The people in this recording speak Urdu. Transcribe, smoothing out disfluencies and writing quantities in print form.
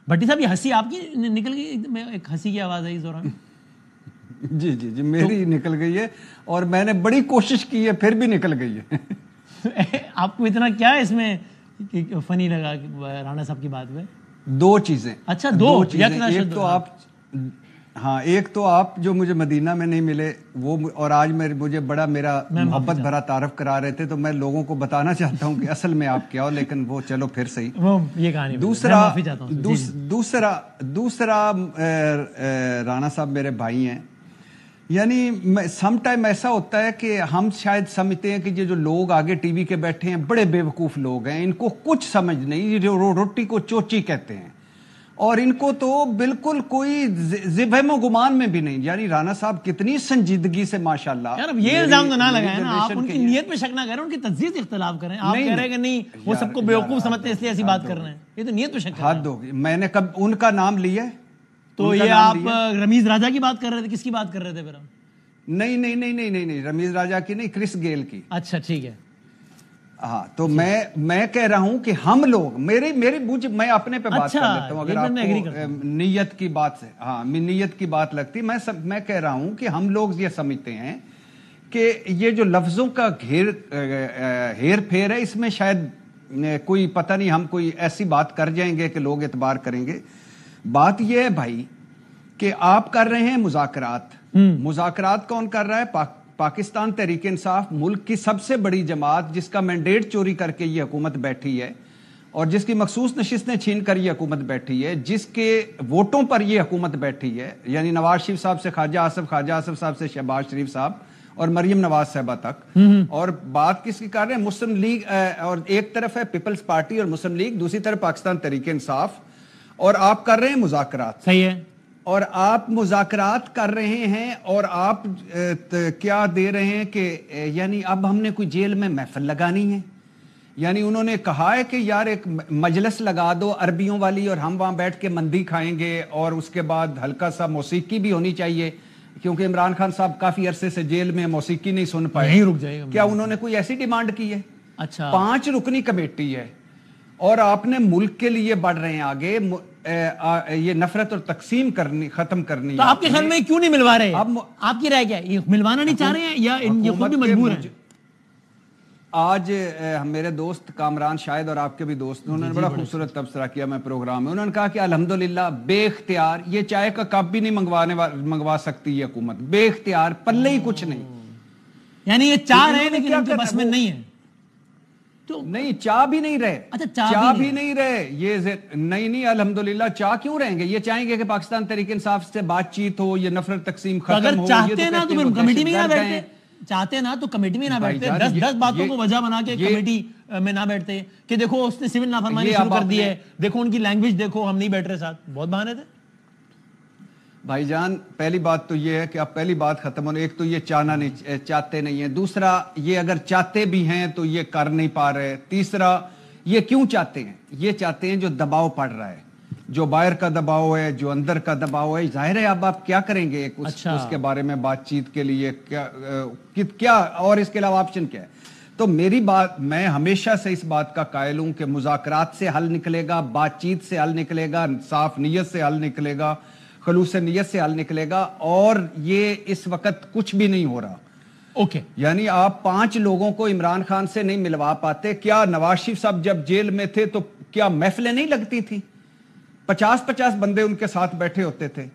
بھٹی صاحب یہ ہنسی آپ کی نکل گئی ایک ہنسی کی آواز ہے اس دوران؟ جی جی جی میری نکل گئی ہے اور میں نے بڑی کوشش کی ہے پھر بھی نکل گئی ہے. آپ کو اتنا کیا اس میں فنی لگا رانا صاحب کی بات میں؟ دو چیزیں. اچھا دو چیزیں. ایک تو آپ ایک تو آپ جو مجھے مدینہ میں نہیں ملے وہ، اور آج مجھے بڑا میرا محبت بھرا تعارف کرا رہے تھے، تو میں لوگوں کو بتانا چاہتا ہوں کہ اصل میں آپ کیا ہو، لیکن وہ چلو پھر صحیح. یہ کہانی دوسرا رانا صاحب میرے بھائی ہیں. یعنی سم ٹائم ایسا ہوتا ہے کہ ہم شاید سمجھتے ہیں کہ یہ جو لوگ آگے ٹی وی کے بیٹھے ہیں بڑے بے وقوف لوگ ہیں، ان کو کچھ سمجھ نہیں، یہ جو روٹی کو چوچی کہتے ہیں، اور ان کو تو بالکل کوئی ذہن و گمان میں بھی نہیں. یعنی رانا صاحب کتنی سنجیدگی سے ماشاءاللہ. یار اب یہ الزام تو نہ لگائیں نا، آپ ان کی نیت پہ شک نہ کریں، ان کی تجزیے سے اختلاف کریں. آپ کہہ رہے ہیں کہ نہیں وہ سب کو بیوقوف سمجھتے ہیں اس لیے ایسی بات کر رہے ہیں، یہ تو نیت پہ شک. حد ہوگی. میں نے کب ان کا نام لیا؟ تو یہ آپ رمیز راجہ کی بات کر رہے تھے، کس کی بات کر رہے تھے پھر ہم؟ نہیں رمیز راجہ کی نہیں، کرس گیل کی. اچھا ٹھیک ہے. ہاں تو میں کہہ رہا ہوں کہ ہم لوگ میں اپنے پہ بات کر لیتا ہوں اگر آپ کو نیت کی بات سے نیت کی بات لگتی. میں کہہ رہا ہوں کہ ہم لوگ یہ سمجھتے ہیں کہ یہ جو لفظوں کا ہیر پھیر ہے، اس میں شاید کوئی پتہ نہیں ہم کوئی ایسی بات کر جائیں گے کہ لوگ اعتبار کریں گے. بات یہ ہے بھائی کہ آپ کر رہے ہیں مذاکرات کون کر رہا ہے؟ پاکستان تحریک انصاف، ملک کی سب سے بڑی جماعت جس کا مینڈیٹ چوری کر کے یہ حکومت بیٹھی ہے اور جس کی مخصوص نشستیں چھین کر یہ حکومت بیٹھی ہے، جس کے ووٹوں پر یہ حکومت بیٹھی ہے. یعنی نواز شریف صاحب سے خواجہ آصف صاحب سے شہباز شریف صاحب اور مریم نواز صاحبہ تک. اور بات کس کی کر رہے ہیں؟ مسلم لیگ، اور ایک طرف ہے پیپلز پارٹی اور مسلم لیگ، دوسری طرف پاکستان تحریک انصاف، اور آپ کر رہے ہیں مذاکرات. صحیح ہے. اور آپ مذاکرات کر رہے ہیں اور آپ کیا دے رہے ہیں کہ یعنی اب ہم نے کوئی جیل میں محفل لگانی ہے. یعنی انہوں نے کہا ہے کہ یار ایک مجلس لگا دو عربیوں والی اور ہم وہاں بیٹھ کے مندی کھائیں گے، اور اس کے بعد ہلکا سا موسیقی بھی ہونی چاہیے کیونکہ عمران خان صاحب کافی عرصے سے جیل میں موسیقی نہیں سن پائے. یہیں رک جائے گا. کیا انہوں نے کوئی ایسی ڈیمانڈ کی ہے؟ اچھا 5 رکنی کمیٹی ہے اور آپ نے ملک کے لیے بڑھ رہے ہیں آگے، یہ نفرت اور تقسیم ختم کرنی. تو آپ کے خیال میں کیوں نہیں ملوا رہے؟ آپ کی رائے کیا ہے؟ یہ ملوانا نہیں چاہ رہے ہیں یا یہ خود بھی مجبور ہیں؟ آج میرے دوست کامران شاہد اور آپ کے بھی دوست، انہوں نے بڑا خوبصورت تبصرہ کیا میں پروگرام میں. انہوں نے کہا کہ الحمدللہ بے اختیار یہ چائے کا کپ بھی نہیں منگوا سکتی یہ حکومت، بے اختیار، پلے ہی کچھ نہیں. یعنی یہ چاہ رہے ہیں لیکن ان کے بس میں نہیں ہے. نہیں چاہ بھی نہیں رہے. اچھا چاہ بھی نہیں رہے. یہ نہیں الحمدللہ چاہ کیوں رہیں گے؟ یہ چاہیں گے کہ پاکستان تحریک انصاف سے بات چیت ہو، یہ نفرت تقسیم ختم ہو. اگر چاہتے نا تو پھر کمیٹی میں نہ بیٹھتے. چاہتے نا تو کمیٹی میں نہ بیٹھتے. 10 باتوں کو وجہ بنا کے کمیٹی میں نہ بیٹھتے کہ دیکھو اس نے سول نافرمانی شروع کر دی ہے، دیکھو ان کی لینگویج دیکھو، ہم نہیں بیٹھ رہے ساتھ. بہت بہانے تھے بھائی جان. پہلی بات تو یہ ہے کہ اب پہلی بات ختم ہونے، ایک تو یہ چاہتے نہیں ہیں، دوسرا یہ اگر چاہتے بھی ہیں تو یہ کر نہیں پا رہے، تیسرا یہ کیوں چاہتے ہیں؟ یہ چاہتے ہیں جو دباؤ پڑ رہا ہے، جو باہر کا دباؤ ہے، جو اندر کا دباؤ ہے. ظاہر ہے اب آپ کیا کریں گے اس کے بارے میں بات چیت کے لیے کیا اور اس کے علاوہ آپشن کیا ہے؟ تو میری بات، میں ہمیشہ سے اس بات کا قائل ہوں کہ مذاکرات سے حل نکلے گا، بات چیت سے حل نکلے گا، صاف نیت سے حل نکلے گا، خلوص نیت سے حل نکلے گا. اور یہ اس وقت کچھ بھی نہیں ہو رہا. یعنی آپ 5 لوگوں کو عمران خان سے نہیں ملوا پاتے. کیا نواز شریف صاحب جب جیل میں تھے تو کیا محفلیں نہیں لگتی تھیں؟ 50 بندے ان کے ساتھ بیٹھے ہوتے تھے.